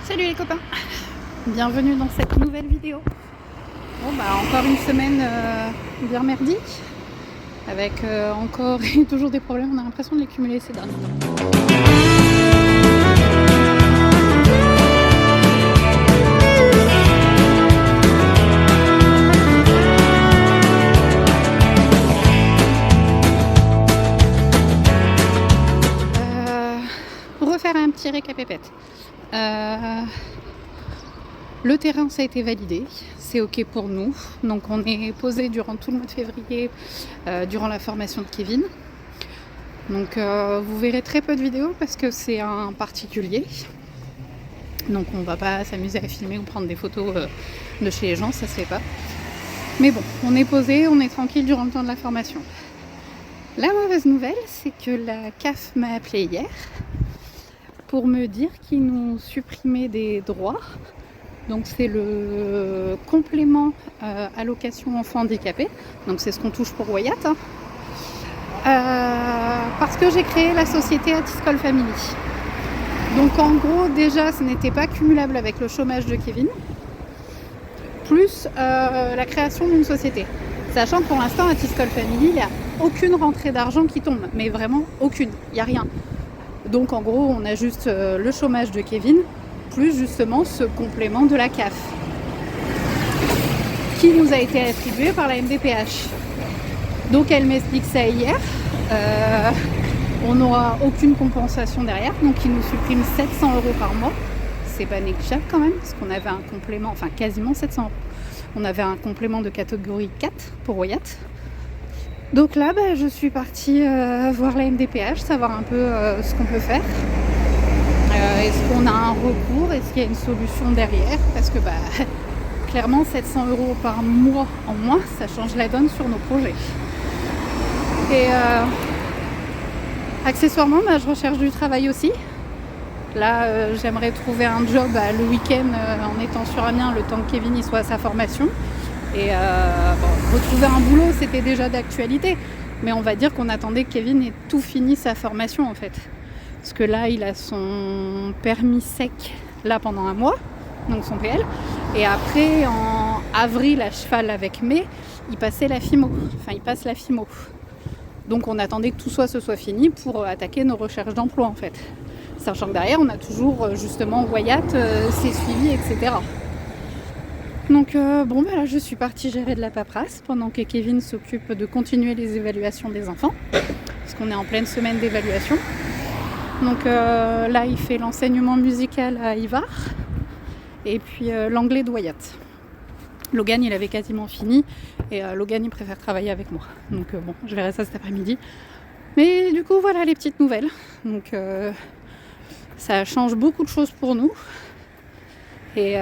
Salut les copains, bienvenue dans cette nouvelle vidéo. Bon bah encore une semaine bien merdique, avec encore et toujours des problèmes, on a l'impression de les cumuler ces derniers temps. Refaire un petit récapépète. Le terrain ça a été validé, c'est ok pour nous, donc on est posé durant tout le mois de février, durant la formation de Kevin. Donc vous verrez très peu de vidéos parce que c'est un particulier, donc on va pas s'amuser à filmer ou prendre des photos de chez les gens, ça se fait pas. Mais bon, on est posé, on est tranquille durant le temps de la formation. La mauvaise nouvelle, c'est que la CAF m'a appelé hier pour me dire qu'ils nous supprimaient des droits. Donc c'est le complément allocation enfants handicapés, donc c'est ce qu'on touche pour Wyatt, parce que j'ai créé la société Atiscol Family. Donc en gros déjà ce n'était pas cumulable avec le chômage de Kevin, plus la création d'une société. Sachant que pour l'instant Atiscol Family, il n'y a aucune rentrée d'argent qui tombe, mais vraiment aucune, il n'y a rien. Donc en gros on a juste le chômage de Kevin, plus justement ce complément de la CAF qui nous a été attribué par la MDPH. Donc elle m'explique ça hier, on n'aura aucune compensation derrière, donc ils nous suppriment 700 € par mois, c'est pas négligeable quand même, parce qu'on avait un complément, enfin quasiment 700 €. On avait un complément de catégorie 4 pour Wyatt. Donc là je suis partie voir la MDPH, savoir un peu ce qu'on peut faire. Est-ce qu'on a un recours? Est-ce qu'il y a une solution derrière? Parce que clairement 700 € par mois en moins, ça change la donne sur nos projets. Et accessoirement, je recherche du travail aussi. Là, j'aimerais trouver un job le week-end en étant sur Amiens, le temps que Kevin y soit à sa formation. Et retrouver un boulot, c'était déjà d'actualité. Mais on va dire qu'on attendait que Kevin ait tout fini sa formation en fait. Parce que là, il a son permis sec là pendant un mois, donc son PL. Et après, en avril, à cheval avec mai, il passait la FIMO. Enfin, il passe la FIMO. Donc on attendait que tout ce soit fini pour attaquer nos recherches d'emploi en fait. Sachant que derrière, on a toujours justement Wyatt, ses suivis, etc. Donc là, je suis partie gérer de la paperasse pendant que Kevin s'occupe de continuer les évaluations des enfants. Parce qu'on est en pleine semaine d'évaluation. Donc là, il fait l'enseignement musical à Ivar et puis l'anglais de Wyatt. Logan, il avait quasiment fini et Logan, il préfère travailler avec moi. Donc je verrai ça cet après-midi. Mais du coup, voilà les petites nouvelles. Donc ça change beaucoup de choses pour nous. Et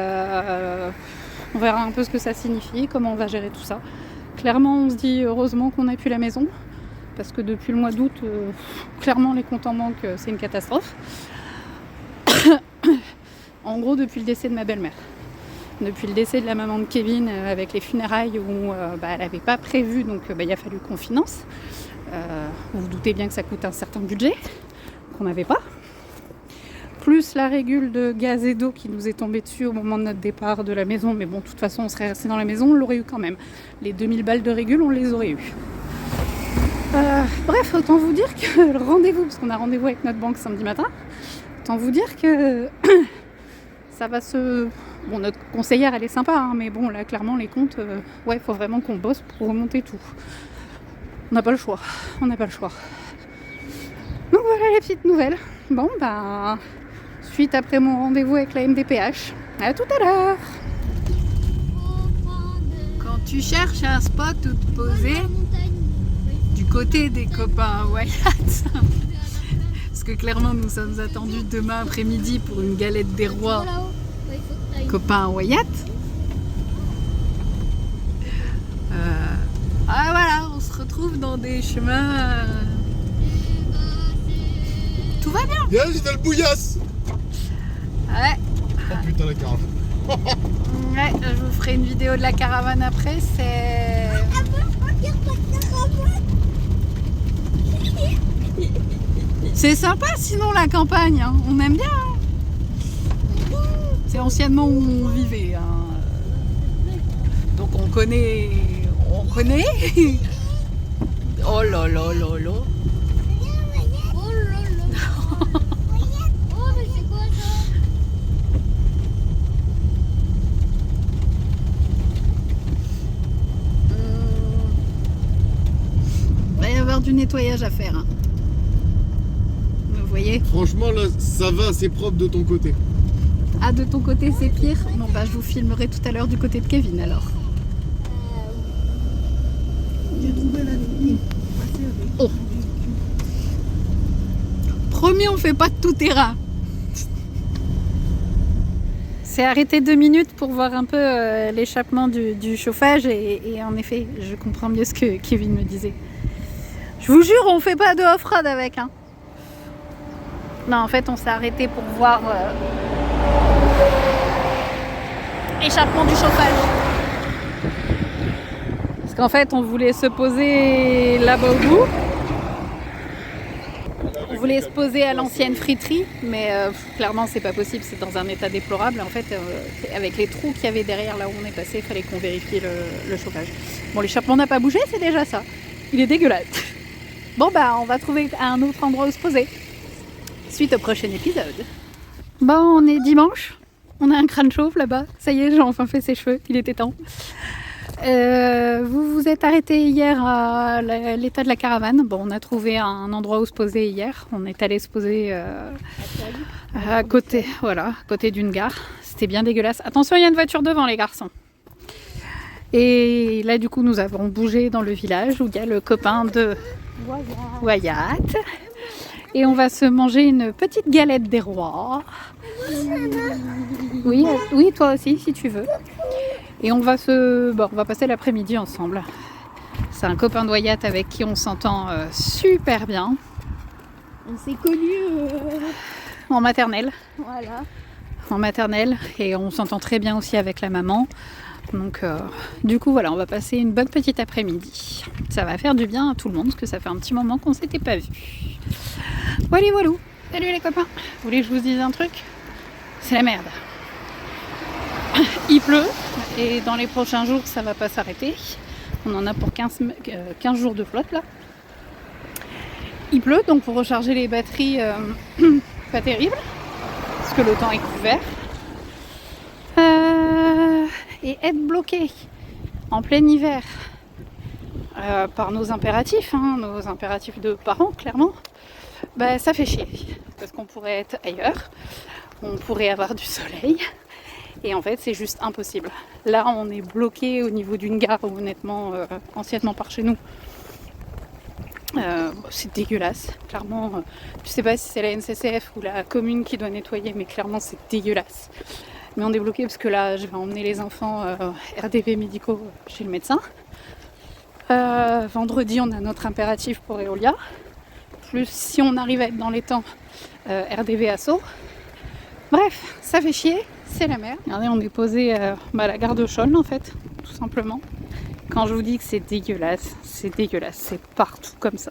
on verra un peu ce que ça signifie, comment on va gérer tout ça. Clairement, on se dit heureusement qu'on n'a plus la maison. Parce que depuis le mois d'août, clairement les comptes en banque, c'est une catastrophe. En gros, depuis le décès de ma belle-mère. Depuis le décès de la maman de Kevin, avec les funérailles où elle n'avait pas prévu, donc il a fallu qu'on finance. Vous vous doutez bien que ça coûte un certain budget, qu'on n'avait pas. Plus la régule de gaz et d'eau qui nous est tombée dessus au moment de notre départ de la maison. Mais bon, de toute façon, on serait resté dans la maison, on l'aurait eu quand même. Les 2000 balles de régule, on les aurait eues. Bref, autant vous dire que le rendez-vous, parce qu'on a rendez-vous avec notre banque samedi matin, autant vous dire que ça va se... Bon, notre conseillère, elle est sympa, mais bon, là, clairement, les comptes, il faut vraiment qu'on bosse pour remonter tout. On n'a pas le choix, Donc voilà les petites nouvelles. Bon, suite après mon rendez-vous avec la MDPH. À tout à l'heure. Quand tu cherches un spot où te poser... du côté des copains Wyatt, parce que clairement nous sommes attendus demain après-midi pour une galette des rois copains Wyatt. Voilà, on se retrouve dans des chemins. Tout va bien. Viens, j'ai dans le bouillasse. Ouais. Oh putain la caravane. Ouais, je vous ferai une vidéo de la caravane après. C'est sympa sinon la campagne, on aime bien. anciennement où on vivait. Hein. Donc on connaît. On connaît. Oh là là là là. Oh là là. Oh, mais c'est quoi ça? Il va y avoir du nettoyage à faire. Hein. Vous voyez? Franchement, là, ça va, c'est propre de ton côté. Ah, de ton côté, c'est pire? Bon, bah, je vous filmerai tout à l'heure du côté de Kevin, alors. J'ai trouvé la ligne. Oh. Promis, on fait pas de tout terrain. C'est arrêté 2 minutes pour voir un peu l'échappement du chauffage et en effet, je comprends mieux ce que Kevin me disait. Je vous jure, on fait pas de off-road avec. Hein. Non, en fait, on s'est arrêté pour voir l'échappement du chauffage. Parce qu'en fait, on voulait se poser là-bas au bout. On voulait se poser à l'ancienne friterie, mais clairement, c'est pas possible. C'est dans un état déplorable. En fait, avec les trous qu'il y avait derrière là où on est passé, il fallait qu'on vérifie le chauffage. Bon, l'échappement n'a pas bougé, c'est déjà ça. Il est dégueulasse. Bon, bah, on va trouver un autre endroit où se poser. Suite au prochain épisode. Bon, on est dimanche. On a un crâne chauve là-bas. Ça y est, j'ai enfin fait ses cheveux. Il était temps. Vous vous êtes arrêté hier à l'état de la caravane. Bon, on a trouvé un endroit où se poser hier. On est allé se poser à côté, voilà, à côté d'une gare. C'était bien dégueulasse. Attention, il y a une voiture devant, les garçons. Et là, du coup, nous avons bougé dans le village où il y a le copain de Wyatt. Et on va se manger une petite galette des rois. Oui, oui, toi aussi, si tu veux. Et on va passer l'après-midi ensemble. C'est un copain de Wyatt avec qui on s'entend super bien. On s'est connus. En maternelle. Voilà. En maternelle. Et on s'entend très bien aussi avec la maman. Donc, du coup, voilà, on va passer une bonne petite après-midi. Ça va faire du bien à tout le monde, parce que ça fait un petit moment qu'on s'était pas vu. Voilà, voilà. Salut les copains. Vous voulez que je vous dise un truc? C'est la merde. Il pleut, et dans les prochains jours, ça va pas s'arrêter. On en a pour 15 jours de flotte, là. Il pleut, donc pour recharger les batteries, pas terrible, parce que le temps est couvert. Et être bloqué en plein hiver par nos impératifs de parents, clairement, bah, ça fait chier. Parce qu'on pourrait être ailleurs, on pourrait avoir du soleil, et en fait c'est juste impossible. Là on est bloqué au niveau d'une gare, honnêtement, anciennement par chez nous. C'est dégueulasse, clairement. Je sais pas si c'est la NCCF ou la commune qui doit nettoyer, mais clairement c'est dégueulasse. Mais on est bloqué parce que là, je vais emmener les enfants RDV médicaux chez le médecin. Vendredi, on a notre impératif pour Eolia. Plus, si on arrive à être dans les temps, RDV Asso. Bref, ça fait chier, c'est la merde. Regardez, on est posé à la gare de Chaulnes, en fait, tout simplement. Quand je vous dis que c'est dégueulasse, c'est partout comme ça.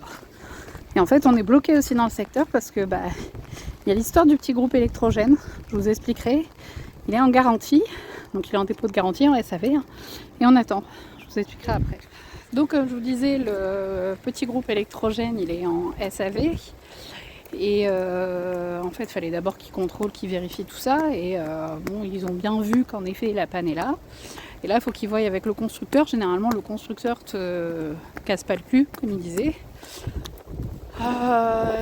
Et en fait, on est bloqué aussi dans le secteur parce que y a l'histoire du petit groupe électrogène, je vous expliquerai. Il est en garantie, donc il est en dépôt de garantie en SAV, hein, et on attend. Je vous expliquerai après. Donc comme je vous disais, le petit groupe électrogène, il est en SAV. Et en fait, il fallait d'abord qu'ils contrôlent, qu'ils vérifient tout ça. Et ils ont bien vu qu'en effet, la panne est là. Et là, il faut qu'ils voient avec le constructeur. Généralement, le constructeur te casse pas le cul, comme il disait.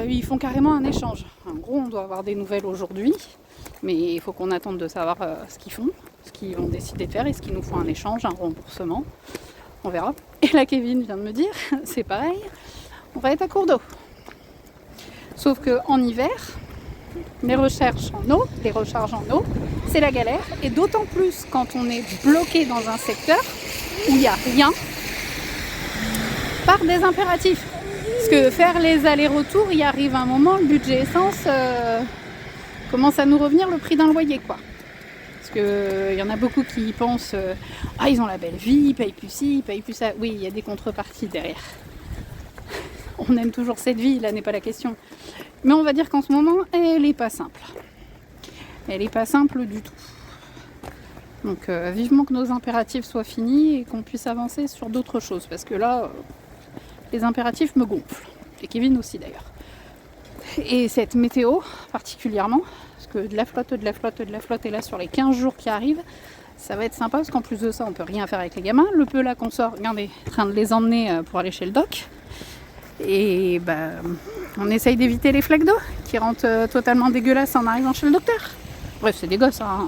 Ils font carrément un échange. En gros, on doit avoir des nouvelles aujourd'hui. Mais il faut qu'on attende de savoir ce qu'ils font, ce qu'ils vont décider de faire. Est-ce qu'ils nous font un échange, un remboursement? On verra. Et là, Kevin vient de me dire, c'est pareil, on va être à court d'eau. Sauf qu'en hiver, les recharges en eau, c'est la galère. Et d'autant plus quand on est bloqué dans un secteur où il n'y a rien, par des impératifs. Parce que faire les allers-retours, il arrive un moment, le budget essence commence à nous revenir le prix d'un loyer, quoi. Parce qu'il y en a beaucoup qui pensent ils ont la belle vie, ils payent plus ci, ils payent plus ça. Oui, il y a des contreparties derrière. On aime toujours cette vie, là n'est pas la question. Mais on va dire qu'en ce moment, elle n'est pas simple. Elle n'est pas simple du tout. Donc vivement que nos impératifs soient finis et qu'on puisse avancer sur d'autres choses. Parce que là, les impératifs me gonflent. Et Kevin aussi d'ailleurs. Et cette météo particulièrement, parce que de la flotte, et là sur les 15 jours qui arrivent, ça va être sympa parce qu'en plus de ça, on peut rien faire avec les gamins. Le peu là qu'on sort, regardez, en train de les emmener pour aller chez le doc. Et bah, on essaye d'éviter les flaques d'eau qui rentrent totalement dégueulasses en arrivant chez le docteur. Bref, c'est des gosses, hein.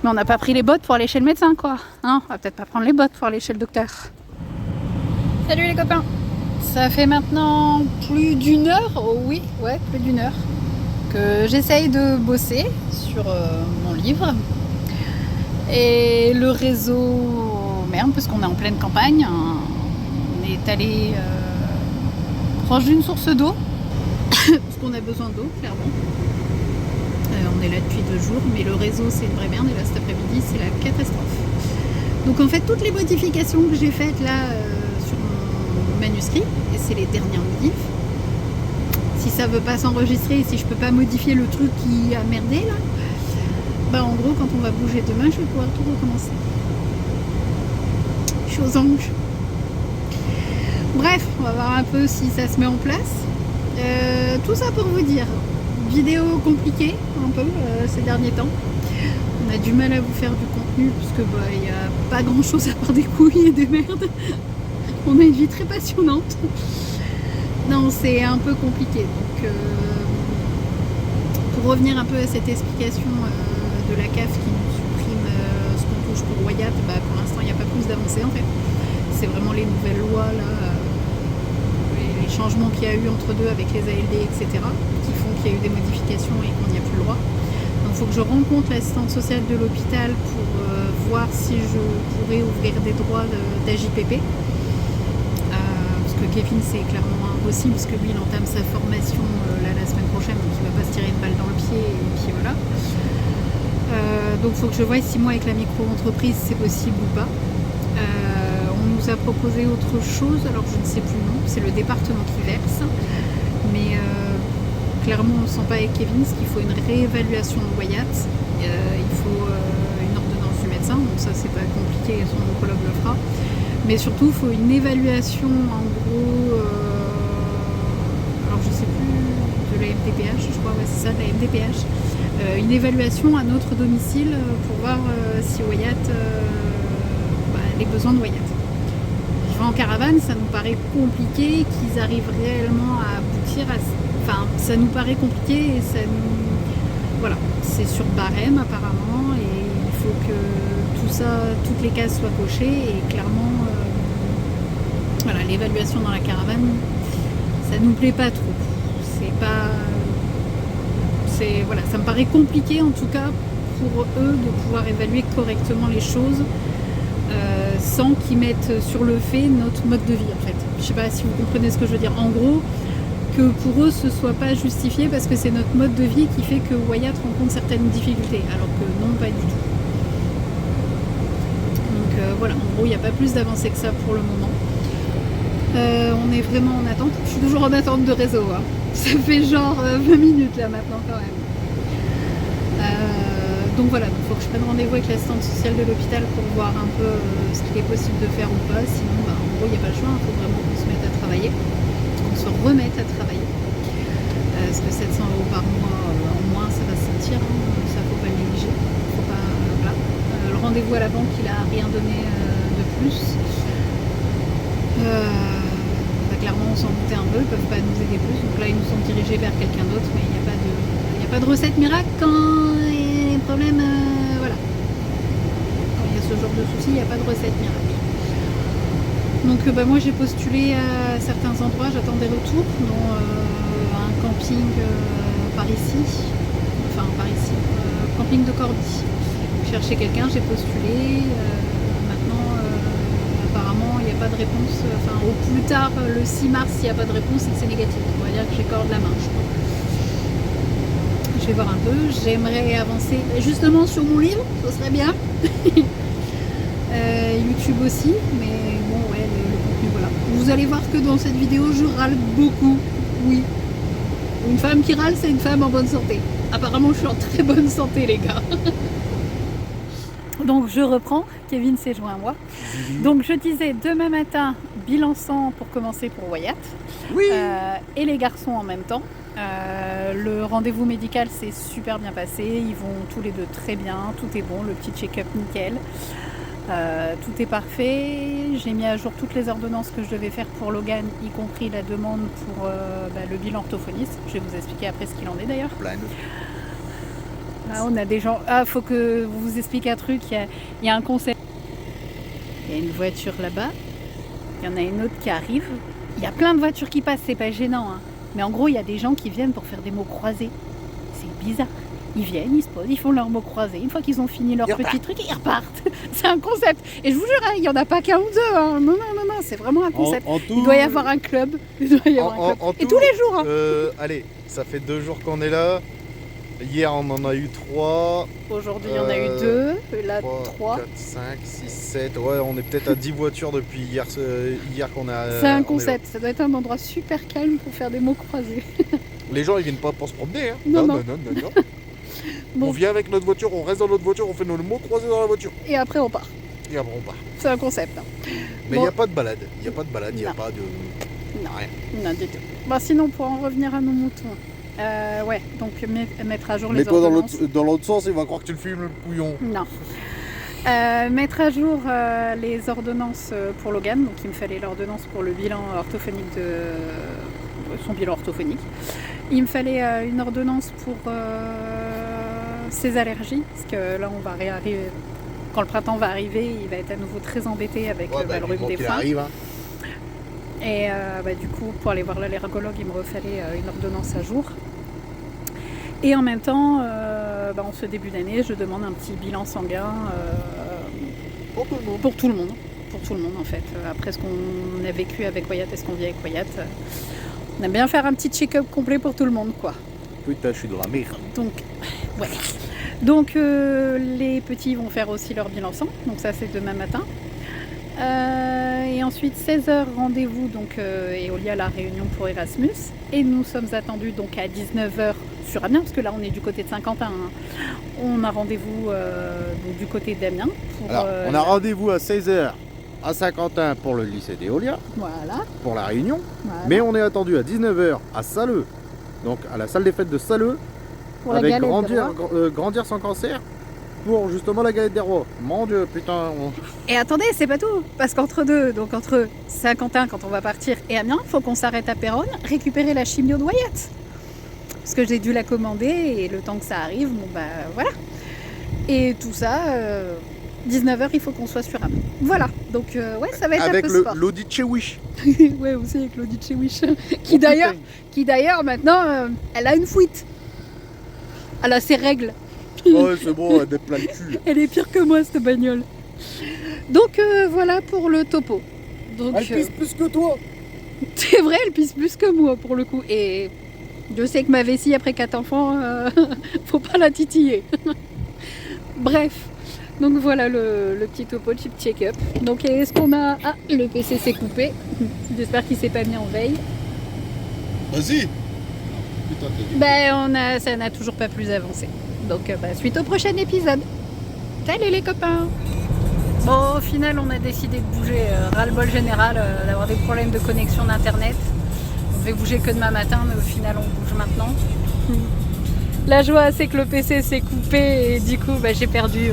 Mais on n'a pas pris les bottes pour aller chez le médecin, quoi. Non, on va peut-être pas prendre les bottes pour aller chez le docteur. Salut les copains. Ça fait maintenant plus d'une heure, plus d'une heure, que j'essaye de bosser sur mon livre. Et le réseau, merde, parce qu'on est en pleine campagne, on est allé proche d'une source d'eau, parce qu'on a besoin d'eau, clairement. On est là depuis 2 jours, mais le réseau c'est une vraie merde, et là cet après-midi c'est la catastrophe. Donc en fait toutes les modifications que j'ai faites là sur mon manuscrit, et c'est les dernières modifs, si ça veut pas s'enregistrer, si je peux pas modifier le truc qui a merdé là, bah en gros quand on va bouger demain je vais pouvoir tout recommencer. Je suis aux anges. Bref, on va voir un peu si ça se met en place. Tout ça pour vous dire, vidéo compliquée un peu ces derniers temps. On a du mal à vous faire du contenu puisque bah il n'y a pas grand chose à part des couilles et des merdes. On a une vie très passionnante. Non, c'est un peu compliqué. Donc pour revenir un peu à cette explication de la CAF qui nous supprime ce qu'on touche pour Wyatt, bah, pour l'instant il n'y a pas plus d'avancée en fait. C'est vraiment les nouvelles lois là, les changements qu'il y a eu entre deux avec les ALD, etc. qui font qu'il y a eu des modifications et qu'on n'y a plus le droit. Donc il faut que je rencontre l'assistante sociale de l'hôpital pour voir si je pourrais ouvrir des droits d'AJPP. Parce que Kevin c'est clairement impossible parce que lui il entame sa formation là, la semaine prochaine, donc il ne va pas se tirer une balle dans le pied et puis voilà. Donc il faut que je voie si moi avec la micro-entreprise c'est possible ou pas. On nous a proposé autre chose, alors je ne sais plus le nom, c'est le département qui verse, mais clairement on ne sent pas avec Kevin, parce qu'il faut une réévaluation de Wyatt, il faut une ordonnance du médecin, donc ça c'est pas compliqué, son oncologue le fera, mais surtout il faut une évaluation en gros, alors je sais plus, de la MDPH, je crois, ouais c'est ça, de la MDPH, une évaluation à notre domicile pour voir si Wyatt, les besoins de Wyatt. En caravane, ça nous paraît compliqué qu'ils arrivent réellement à aboutir à... Enfin, ça nous paraît compliqué et ça nous... Voilà, c'est sur barème apparemment et il faut que tout ça, toutes les cases soient cochées et clairement, voilà, l'évaluation dans la caravane, ça nous plaît pas trop. C'est pas... Voilà, ça me paraît compliqué en tout cas pour eux de pouvoir évaluer correctement les choses. Sans qu'ils mettent sur le fait notre mode de vie en fait. Je sais pas si vous comprenez ce que je veux dire. En gros, que pour eux ce soit pas justifié parce que c'est notre mode de vie qui fait que Wyatt rencontre certaines difficultés, alors que non, pas du tout. Donc voilà, en gros il n'y a pas plus d'avancée que ça pour le moment. On est vraiment en attente. Je suis toujours en attente de réseau. Hein. Ça fait genre 20 minutes là maintenant quand même. Donc voilà, il faut que je prenne rendez-vous avec l'assistante sociale de l'hôpital pour voir un peu ce qu'il est possible de faire ou pas. Sinon, bah, en gros, il n'y a pas le choix, il faut vraiment qu'on se mette à travailler, qu'on se remette à travailler. Parce que 700 € par mois en moins, ça va se sentir, hein. Ça ne faut pas le négliger. Faut pas, voilà. Le rendez-vous à la banque, il n'a rien donné de plus. Clairement, on s'en doutait un peu, ils ne peuvent pas nous aider plus. Donc là, ils nous sont dirigés vers quelqu'un d'autre, mais il n'y a pas de recette miracle quand... problème, voilà. Quand il y a ce genre de soucis, il n'y a pas de recette miracle. Donc moi j'ai postulé à certains endroits, j'attends des retours, dont un camping camping de Cordy. Je cherchais quelqu'un, j'ai postulé, maintenant apparemment il n'y a pas de réponse, enfin au plus tard le 6 mars s'il n'y a pas de réponse c'est que c'est négatif, on va dire que j'ai corde la main je crois. Je vais voir un peu, j'aimerais avancer justement sur mon livre, ce serait bien. YouTube aussi, mais bon ouais, le contenu voilà. Vous allez voir que dans cette vidéo je râle beaucoup, oui. Une femme qui râle c'est une femme en bonne santé. Apparemment je suis en très bonne santé les gars. Donc je reprends, Kevin s'est joint à moi. Donc je disais demain matin, bilan sang pour commencer pour Wyatt. Oui. Et les garçons en même temps. Le rendez-vous médical s'est super bien passé, ils vont tous les deux très bien, tout est bon, le petit check-up nickel. Tout est parfait, j'ai mis à jour toutes les ordonnances que je devais faire pour Logan, y compris la demande pour le bilan orthophoniste. Je vais vous expliquer après ce qu'il en est d'ailleurs. Là, on a des gens. Ah, faut que vous explique un truc. Il y a un concept. Il y a une voiture là-bas. Il y en a une autre qui arrive. Il y a plein de voitures qui passent, c'est pas gênant. Hein. Mais en gros, il y a des gens qui viennent pour faire des mots croisés. C'est bizarre. Ils viennent, ils se posent, ils font leurs mots croisés. Une fois qu'ils ont fini leur petit truc, ils repartent. C'est un concept. Et je vous jure, il n'y en a pas qu'un ou deux. Hein. Non, c'est vraiment un concept. En tout, il doit y avoir un club. Il doit y avoir un club. Et tous les jours. Hein. Allez, ça fait 2 jours qu'on est là. Hier, on en a eu 3. Aujourd'hui, il y en a eu 2. Là, 3. 4, 5, 6, 7. Ouais, on est peut-être à 10 voitures depuis hier qu'on a. C'est un concept. Ça doit être un endroit super calme pour faire des mots croisés. Les gens, ils viennent pas pour se promener. Hein. Non. Bon. On vient avec notre voiture, on reste dans notre voiture, on fait nos mots croisés dans la voiture. Et après, on part. C'est un concept. Hein. Mais il n'y a pas de balade. Il n'y a pas de balade, il n'y a pas de. Non, rien. Non, du tout. Bon, sinon, pour en revenir à nos moutons. Ouais, donc mettre à jour les ordonnances. Mais toi, dans l'autre sens, il va croire que tu le filmes le couillon. Non. Mettre à jour les ordonnances pour Logan. Donc, il me fallait l'ordonnance pour le bilan orthophonique son bilan orthophonique. Il me fallait une ordonnance pour ses allergies. Parce que là, on va réarriver. Quand le printemps va arriver, il va être à nouveau très embêté avec le rhume des freins. Arrive, hein. Et du coup, pour aller voir l'allergologue, il me refallait une ordonnance à jour. Et en même temps, en ce début d'année, je demande un petit bilan sanguin pour tout le monde. Pour tout le monde, en fait. Après ce qu'on a vécu avec Wyatt et ce qu'on vit avec Wyatt, on aime bien faire un petit check-up complet pour tout le monde, quoi. Putain, je suis dans la merde. Donc, ouais. Donc, les petits vont faire aussi leur bilan sang. Donc ça, c'est demain matin. Et ensuite 16h rendez-vous donc Eolia la réunion pour Erasmus et nous sommes attendus donc à 19h sur Amiens parce que là on est du côté de Saint-Quentin. Hein. On a rendez-vous donc, du côté d'Amiens. Alors on a rendez-vous à 16h à Saint-Quentin pour le lycée d'Eolia. Voilà. Pour la réunion. Voilà. Mais on est attendu à 19h à Saleux, donc à la salle des fêtes de Saleux Pour avec Grandir sans cancer. Pour justement la galette des rois. Mon Dieu, putain. Et attendez, c'est pas tout. Parce qu'entre deux, donc entre Saint-Quentin quand on va partir et Amiens, il faut qu'on s'arrête à Péronne, récupérer la chimio de Wyatt. Parce que j'ai dû la commander et le temps que ça arrive, voilà. Et tout ça, 19h, il faut qu'on soit sur Amiens. Voilà. Donc ouais, ça va être avec un peu sport. Avec l'Audi Chewish. Ouais, aussi avec l'Audi Chewish. qui d'ailleurs maintenant, elle a une fuite. Elle a ses règles. Ouais, c'est bon, elle est plein de cul. Elle est pire que moi, cette bagnole. Donc voilà pour le topo. Donc, elle pisse plus que toi. C'est vrai, elle pisse plus que moi pour le coup. Et je sais que ma vessie après 4 enfants, faut pas la titiller. Bref, donc voilà le petit topo, le petit check-up. Donc est-ce qu'on a... Ah, le PC s'est coupé. J'espère qu'il s'est pas mis en veille. Vas-y. Ben ça n'a toujours pas plus avancé. Donc suite au prochain épisode. Salut les copains. Bon, au final on a décidé de bouger, ras-le-bol général, d'avoir des problèmes de connexion d'internet. On devait bouger que demain matin, mais au final on bouge maintenant. La joie c'est que le PC s'est coupé et du coup j'ai perdu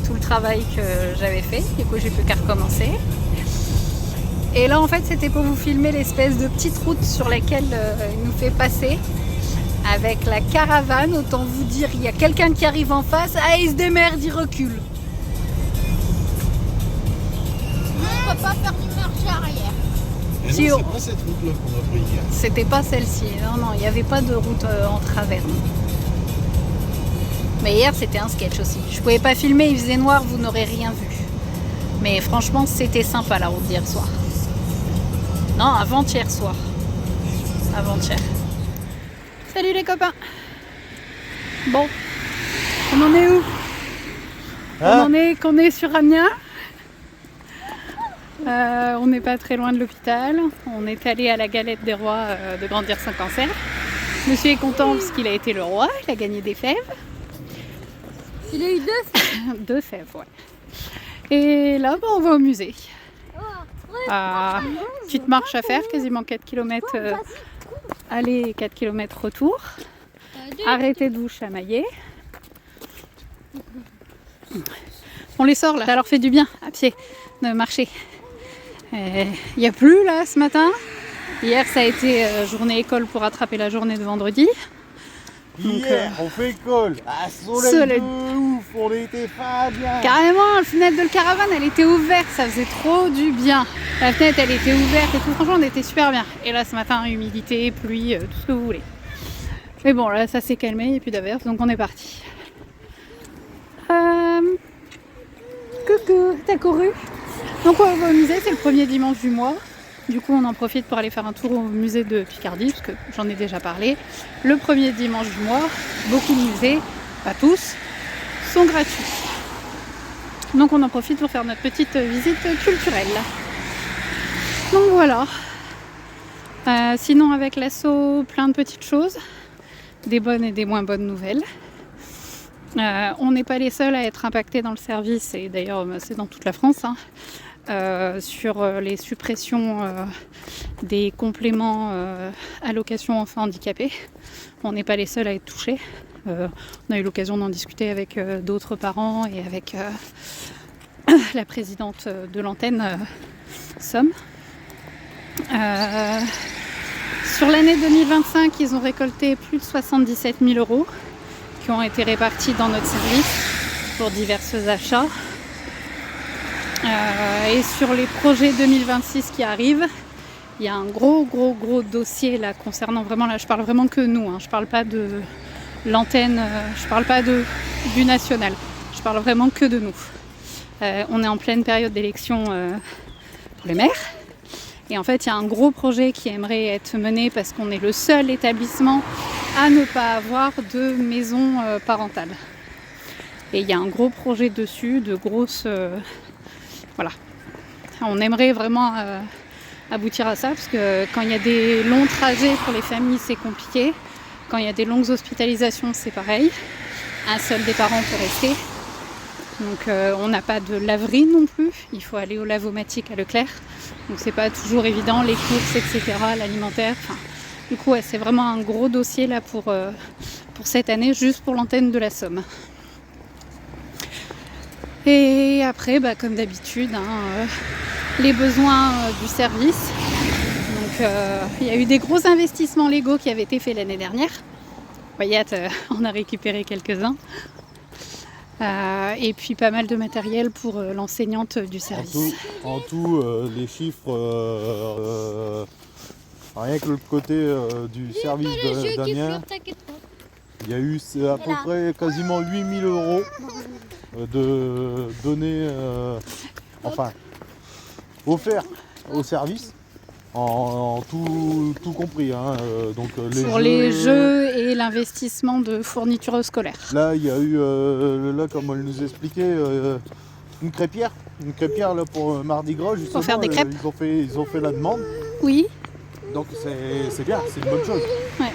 tout le travail que j'avais fait. Du coup j'ai plus qu'à recommencer. Et là en fait c'était pour vous filmer l'espèce de petite route sur laquelle il nous fait passer. Avec la caravane, autant vous dire, il y a quelqu'un qui arrive en face, il se démerde, il recule. On peut pas faire du marche arrière. Et Si non, on- c'est pas cette route-là qu'on a pris hier. C'était pas celle-ci, non, il n'y avait pas de route en travers. Non. Mais hier c'était un sketch aussi. Je pouvais pas filmer, il faisait noir, vous n'aurez rien vu. Mais franchement c'était sympa la route d'hier soir. Non, avant-hier soir. Avant-hier. Salut les copains. Bon, on en est où? On en est qu'on est sur Amiens. On n'est pas très loin de l'hôpital. On est allé à la galette des rois de Grandir sans cancer. Monsieur est content parce qu'il a été le roi, il a gagné des fèves. Il a eu 2 fèves. 2 fèves, ouais. Et là, on va au musée. Petite marche à faire, quasiment 4 km aller et 4 km retour. Arrêtez de vous chamailler. On les sort là, ça leur fait du bien à pied de marcher. Il n'y a plu là ce matin. Hier ça a été journée école pour rattraper la journée de vendredi. Donc, Hier, on fait école. Ah, soleil de ouf, on était pas bien. Carrément, la fenêtre de le caravane, elle était ouverte, ça faisait trop du bien. La fenêtre, elle était ouverte et tout, franchement, on était super bien. Et là, ce matin, humidité, pluie, tout ce que vous voulez. Mais bon, là, ça s'est calmé, il n'y a plus d'averse, donc on est parti. Coucou, t'as couru? Donc on va au musée, c'est le premier dimanche du mois. Du coup, on en profite pour aller faire un tour au musée de Picardie, parce que j'en ai déjà parlé. Le premier dimanche du mois, beaucoup de musées, pas tous, sont gratuits. Donc on en profite pour faire notre petite visite culturelle. Donc voilà. Sinon avec l'asso, plein de petites choses, des bonnes et des moins bonnes nouvelles. On n'est pas les seuls à être impactés dans le service, et d'ailleurs c'est dans toute la France, hein. Sur les suppressions des compléments allocation enfants handicapés. On n'est pas les seuls à être touchés. On a eu l'occasion d'en discuter avec d'autres parents et avec la présidente de l'antenne Somme. Sur l'année 2025, ils ont récolté plus de 77 000 € qui ont été répartis dans notre service pour divers achats. Et sur les projets 2026 qui arrivent, il y a un gros dossier là concernant vraiment, là je parle vraiment que nous, hein, je parle pas de l'antenne, je parle pas du national, je parle vraiment que de nous. On est en pleine période d'élection pour les maires, et en fait il y a un gros projet qui aimerait être mené parce qu'on est le seul établissement à ne pas avoir de maison parentale. Et il y a un gros projet dessus, de grosses... Voilà, on aimerait vraiment aboutir à ça, parce que quand il y a des longs trajets pour les familles, c'est compliqué. Quand il y a des longues hospitalisations, c'est pareil. Un seul des parents peut rester. Donc on n'a pas de laverie non plus. Il faut aller au lavomatique à Leclerc. Donc c'est pas toujours évident, les courses, etc., l'alimentaire. Enfin, du coup, ouais, c'est vraiment un gros dossier là pour cette année, juste pour l'antenne de la Somme. Et après, comme d'habitude, les besoins du service. Donc il y a eu des gros investissements légaux qui avaient été faits l'année dernière. Wyatt on a récupéré quelques-uns. Et puis pas mal de matériel pour l'enseignante du service. En tout, les chiffres, rien que le côté du service d'Amiens, il y a eu à peu près quasiment 8 000 € de données, offerts au service, en tout compris. Hein, donc pour les jeux et l'investissement de fournitures scolaires. Là, il y a eu, là, comme on nous expliquait, une crêpière là, pour Mardi Gras, justement. Pour faire des crêpes. Ils ont fait la demande. Oui. Donc c'est bien, c'est une bonne chose. Ouais.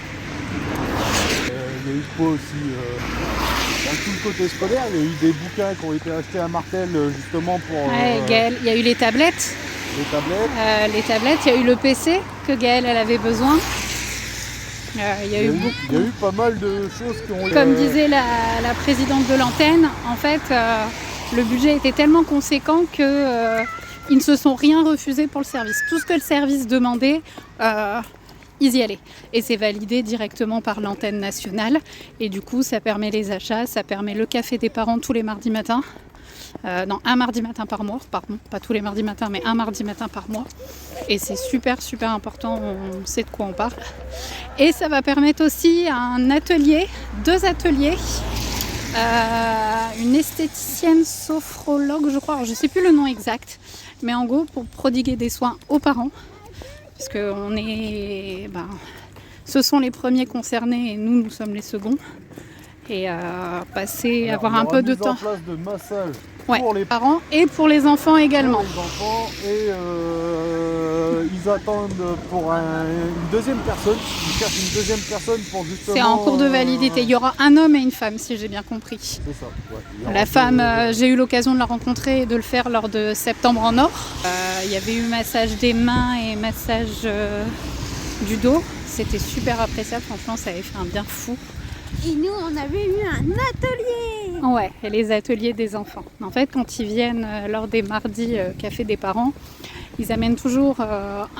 Il y a eu quoi aussi dans tout le côté scolaire, il y a eu des bouquins qui ont été achetés à Martel justement pour... Ouais, Gaëlle, il y a eu les tablettes. Les tablettes, il y a eu le PC que Gaëlle elle avait besoin. Il y a eu pas mal de choses qui ont... Comme disait la présidente de l'antenne, en fait, le budget était tellement conséquent que ils ne se sont rien refusés pour le service. Tout ce que le service demandait, ils y allaient. Et c'est validé directement par l'antenne nationale. Et du coup, ça permet les achats, ça permet le café des parents tous les mardis matins. Non, un mardi matin par mois, pardon, pas tous les mardis matins, mais un mardi matin par mois. Et c'est super important, on sait de quoi on parle. Et ça va permettre aussi un atelier, 2 ateliers, une esthéticienne sophrologue, je crois, alors je ne sais plus le nom exact, mais en gros pour prodiguer des soins aux parents, puisque ce sont les premiers concernés et nous sommes les seconds. Et avoir un peu de temps. En place de massage Ouais, pour les parents et pour les enfants également. les enfants et ils attendent pour une deuxième personne. Ils cherchent une deuxième personne pour justement. C'est en cours de validité. Il y aura un homme et une femme, si j'ai bien compris. C'est ça. Ouais. Il y aura La femme, deux- j'ai eu l'occasion de la rencontrer et de le faire lors de Septembre en Or. Il y avait eu massage des mains et massage du dos. C'était super appréciable, franchement, ça avait fait un bien fou. Et nous, on avait eu un atelier. Ouais, et les ateliers des enfants. En fait, quand ils viennent lors des mardis café des parents, ils amènent toujours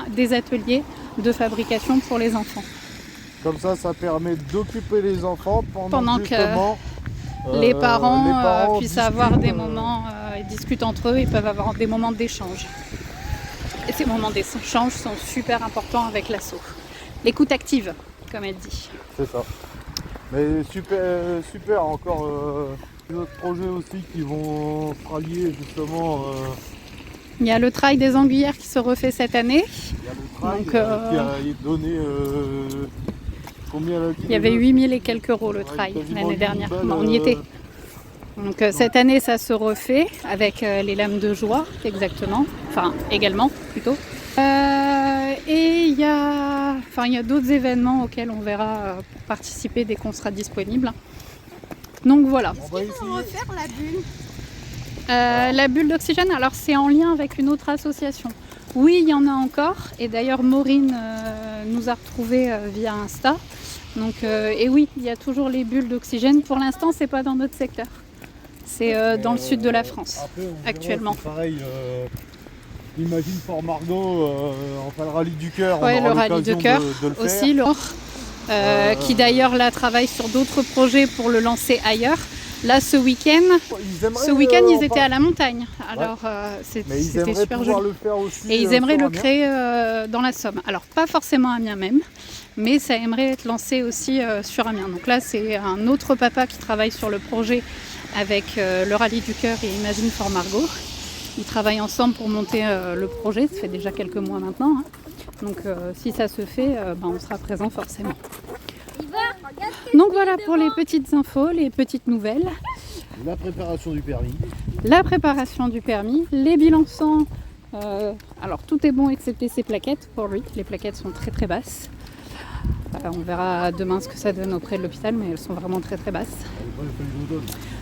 des ateliers de fabrication pour les enfants. Comme ça permet d'occuper les enfants pendant Que justement, les parents puissent discutent, avoir des moments, ils discutent entre eux, ils peuvent avoir des moments d'échange. Et ces moments d'échange sont super importants avec l'asso. L'écoute active, comme elle dit. C'est ça. Mais super encore d'autres projets aussi qui vont se rallier justement. Il y a le trail des Anguillères qui se refait cette année. Il y a le trail Donc, qui a donné combien là, Il y avait 8000 et quelques euros le trail quasiment l'année 8 000 dernière. balles, Bon, on y était. Donc cette année ça se refait avec les lames de joie exactement. Enfin également plutôt. Et il y a d'autres événements auxquels on verra pour participer dès qu'on sera disponible. Donc voilà. On va essayer. On va refaire la bulle. La bulle d'oxygène, alors c'est en lien avec une autre association. Oui, il y en a encore. Et d'ailleurs, Maureen nous a retrouvés via Insta. Donc, et oui, il y a toujours les bulles d'oxygène. Pour l'instant, c'est pas dans notre secteur. C'est dans le sud de la France, Après, on verra, actuellement. c'est pareil, imagine Fort Margot, enfin le rallye du cœur. Ouais, on aura le rallye l'occasion du cœur de le faire. aussi, qui d'ailleurs là travaille sur d'autres projets pour le lancer ailleurs. Là, ce week-end, ils étaient à la montagne. Alors, Mais ils c'était aimeraient super pouvoir joli. le faire aussi. Et ils aimeraient sur le Amiens. créer dans la Somme. Alors, pas forcément à Amiens même, mais ça aimerait être lancé aussi sur Amiens. Donc là, c'est un autre papa qui travaille sur le projet avec le Rallye du Cœur et Imagine Fort Margot. Ils travaillent ensemble pour monter le projet. Ça fait déjà quelques mois maintenant. Hein. Donc, si ça se fait, on sera présent forcément. Donc voilà pour les petites infos, les petites nouvelles. La préparation du permis. La préparation du permis, les bilans sang. Alors tout est bon excepté ses plaquettes pour lui. Les plaquettes sont très très basses. On verra demain ce que ça donne auprès de l'hôpital, mais elles sont vraiment très très basses.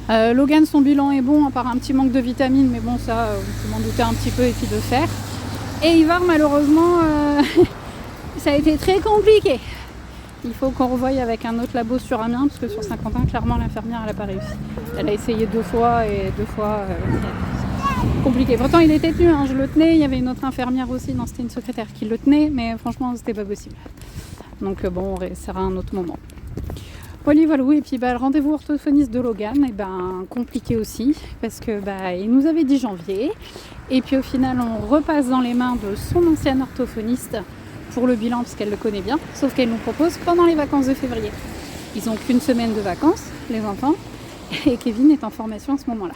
Logan, son bilan est bon, à part un petit manque de vitamines, mais bon ça, on peut m'en douter un petit peu, et puis de fer. Et Ivar, malheureusement, ça a été très compliqué. Il faut qu'on revoie avec un autre labo sur Amiens, parce que sur Saint-Quentin, clairement, l'infirmière, elle n'a pas réussi. Elle a essayé 2 fois, et 2 fois, compliqué. Pourtant, il était tenu, hein, je le tenais, il y avait une autre infirmière aussi, non, c'était une secrétaire qui le tenait, mais franchement, c'était pas possible. Donc bon, on réessayera un autre moment. Voilà, et puis le rendez-vous orthophoniste de Logan, compliqué aussi, parce que il nous avait dit janvier, et puis au final, on repasse dans les mains de son ancienne orthophoniste pour le bilan, parce qu'elle le connaît bien, sauf qu'elle nous propose pendant les vacances de février. Ils n'ont qu'une semaine de vacances, les enfants, et Kevin est en formation à ce moment-là.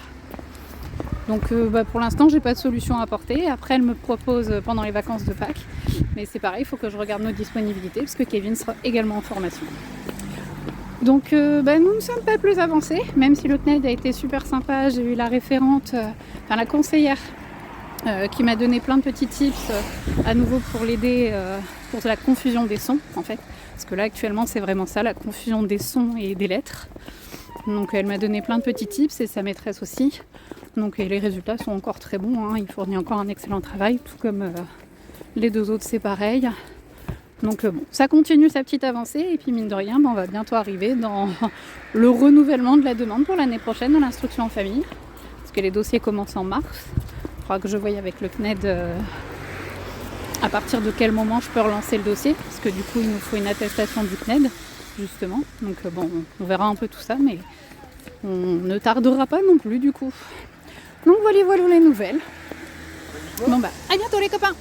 Donc pour l'instant, j'ai pas de solution à apporter. Après, elle me propose pendant les vacances de Pâques, mais c'est pareil, il faut que je regarde nos disponibilités, parce que Kevin sera également en formation. Donc nous ne sommes pas plus avancés, même si le CNED a été super sympa. J'ai eu la référente, la conseillère, qui m'a donné plein de petits tips à nouveau pour l'aider pour la confusion des sons en fait. Parce que là actuellement c'est vraiment ça, la confusion des sons et des lettres. Donc elle m'a donné plein de petits tips et sa maîtresse aussi. Donc et les résultats sont encore très bons, hein. Il fournit encore un excellent travail, tout comme les 2 autres c'est pareil. Donc ça continue sa petite avancée et puis mine de rien, on va bientôt arriver dans le renouvellement de la demande pour l'année prochaine de l'instruction en famille. Parce que les dossiers commencent en mars. Il faudra que je voie avec le CNED à partir de quel moment je peux relancer le dossier. Parce que du coup, il nous faut une attestation du CNED, justement. Donc on verra un peu tout ça, mais on ne tardera pas non plus du coup. Donc voilà les nouvelles. Bon à bientôt les copains.